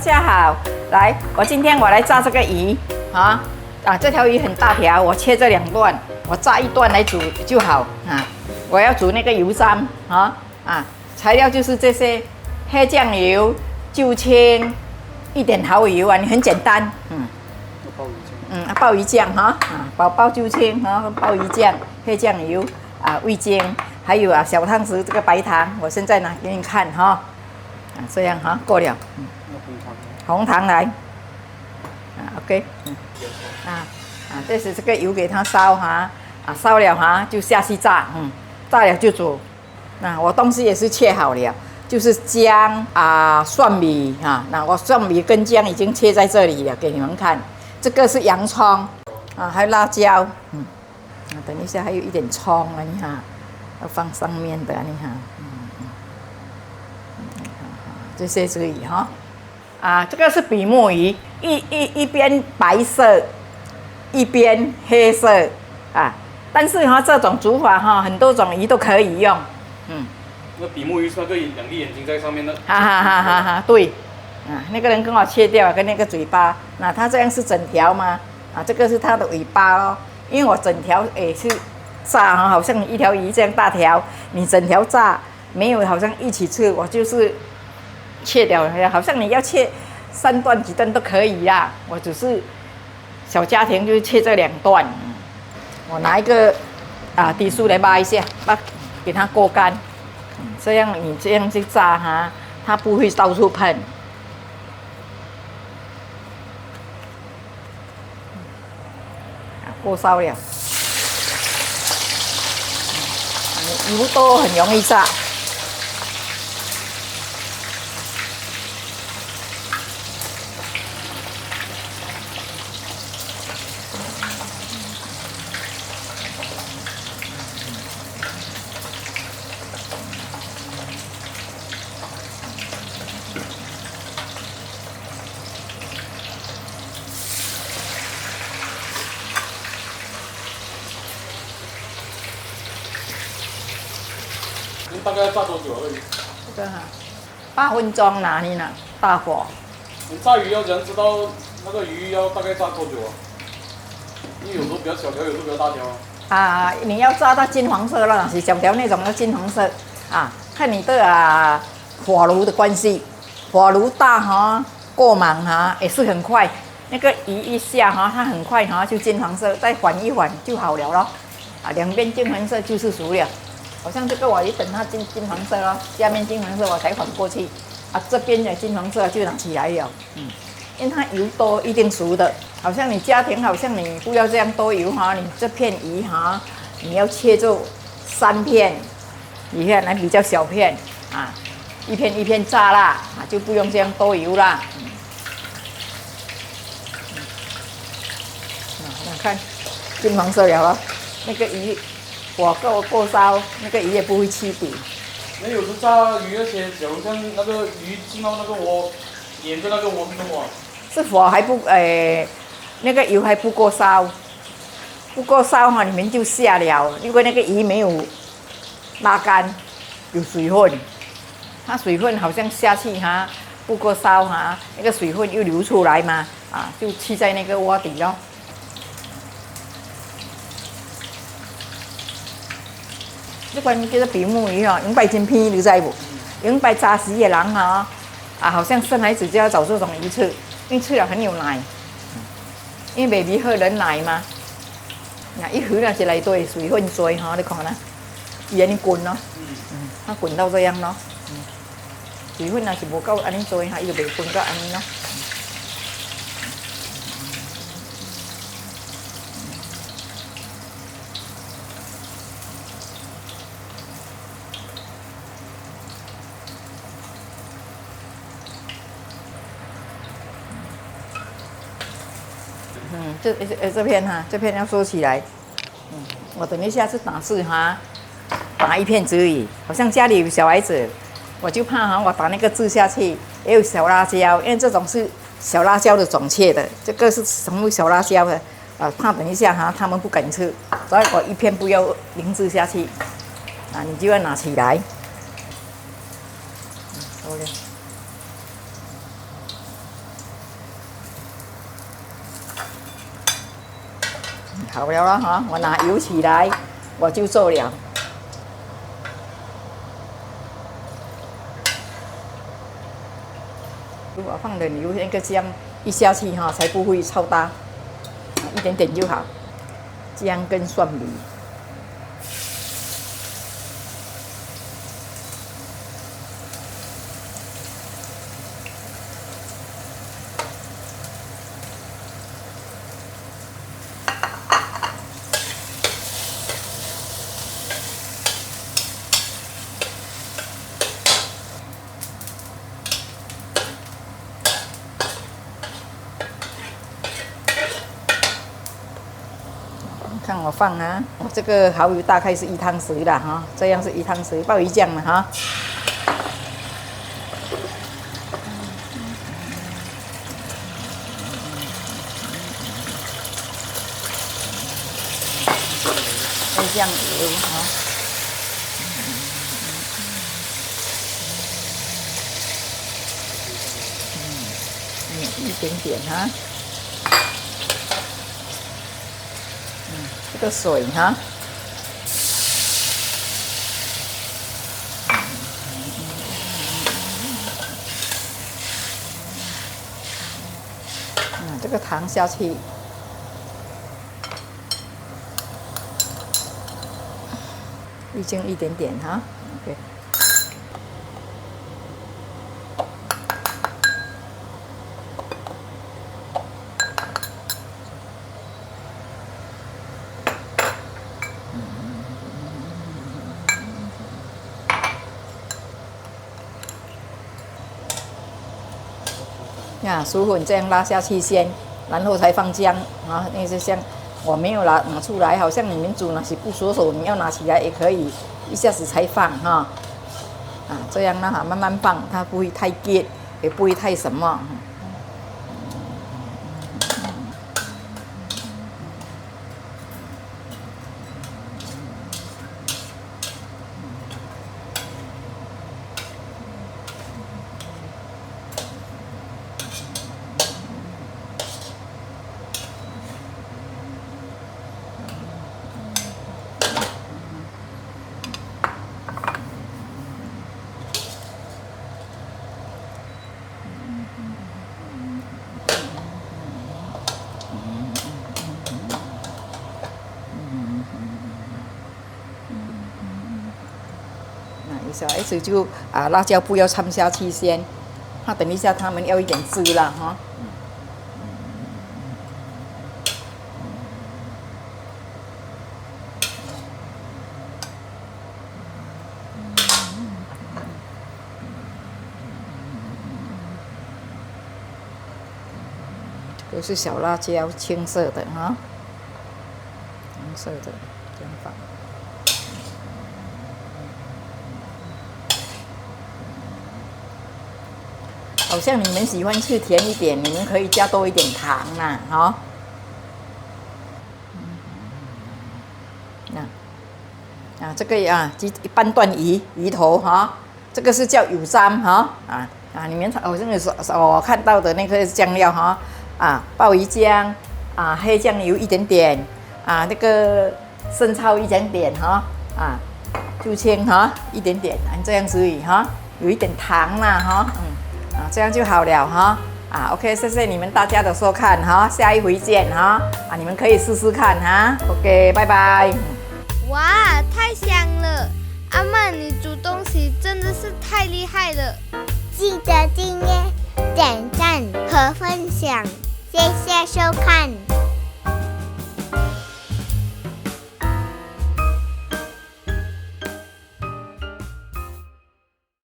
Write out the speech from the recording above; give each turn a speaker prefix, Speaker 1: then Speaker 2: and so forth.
Speaker 1: 家好，来，今天我来炸这个鱼这条鱼很大条，我切这2段，我炸1段来煮就好啊。我要煮那个油渣材料就是这些：黑酱油、酒青、1点蚝油啊，你很简单，鲍鱼酱包酒青鲍鱼酱、黑酱油味精，还有小汤匙这个白糖，我现在拿给你看这样过了，红糖来，OK， 这是这个油给它烧烧了就下去炸，炸了就煮。我东西也是切好了，就是姜蒜米那我蒜米跟姜已经切在这里了，给你们看。这个是洋葱还有辣椒，等一下还有1点葱你看，要放上面的，你看，这些是鱼这个是比目鱼，一边白色，一边黑色但是这种煮法很多种鱼都可以用，
Speaker 2: 那比目鱼是那个2粒眼睛在上面的。
Speaker 1: 对，那个人跟我切掉跟那个嘴巴，那它这样是整条吗？这个是它的尾巴哦，因为我整条是炸好像一条鱼这样大条，你整条炸没有好像一起吃，我就是切掉了，好像你要切3段几段都可以啦，我只是小家庭就切这2段，我拿一个低速来扒一下，给它过干，这样你这样去炸它不会到处喷。过烧了，油多很容易炸。
Speaker 2: 大概要炸多久而已？
Speaker 1: 这个8分钟你拿大火。
Speaker 2: 你炸鱼要怎样知道那个鱼要大概炸多久因为有时候比较小条，有时候比较大条
Speaker 1: 你要炸到金黄色了，是小条那种要金黄色看你的火炉的关系，火炉大过忙也是很快，那个鱼一下它很快就金黄色，再缓一缓就好了咯2边金黄色就是熟了。好像这个我一等它金黄色咯，下面金黄色我才缓过去这边的金黄色就拿起来了，因为它油多一定熟的。好像你家庭好像你不要这样多油你这片鱼你要切就3片，你看来比较小片一片一片炸啦就不用这样多油啦。看金黄色了那个鱼。火过烧，那个鱼也不会起底。
Speaker 2: 那有时炸鱼那些，假如像那个鱼进到那个锅，沿着那个锅是什么？
Speaker 1: 是火还不那个油还不过烧，不过烧里面就下了，因为那个鱼没有拉干，有水分，它水分好像下去不过烧那个水分又流出来嘛就气在那个锅底咯。这款叫做比目鱼用白真片，你知无？用白炸死的人好像生孩子就要找这种鱼吃，因为吃了很有奶，因为 baby 喝人奶嘛。一喝那是来对水分多你看啦，伊安尼滚咯，它滚到这样咯，水分那是无够安尼多伊就袂滚到安尼咯。这片要收起来。我等一下是打一片而已。好像家里有小孩子，我就怕我打那个汁下去，也有小辣椒，因为这种是小辣椒的种切的，这个是什么小辣椒的怕等一下他们不敢吃，所以我一片不要淋汁下去你就要拿起来。收了。好了啦哈，我拿油起来，我就做了。如果放点油，那个姜一下去哈，才不会超大，一点点就好。姜跟蒜米。看我放啊，我这个蚝油大概是1汤匙啦哈，这样是1汤匙鲍鱼酱了哈。再酱油哈，一点点哈。这个水哈，这个糖下去，味精一点点哈 ，OK。薯粉这样拉下去先，然后才放姜啊。那些姜我没有拿出来，好像你们煮那些不熟手，你要拿起来也可以，一下子才放哈。这样让它慢慢放，它不会太结，也不会太什么。小孩子就辣椒不要掺下去先，怕等一下他们要一点汁了哈。这个是小辣椒，青色的哈，红色的这样放。好像你们喜欢吃甜一点，你们可以加多一点糖啦，哈。这个半段鱼头哈，这个是叫油糌哈，你们好像我看到的那个酱料哈，鲍鱼酱，黑酱油一点点，那个生抽一点点哈，就青哈一点点，这样子哈，有一点糖啦哈，这样就好了哈。OK， 谢谢你们大家的收看哈，下一回见哈。你们可以试试看哈。OK， 拜拜。
Speaker 3: 哇，太香了！阿曼，你煮东西真的是太厉害了。
Speaker 4: 记得订阅、点赞和分享，谢谢收看。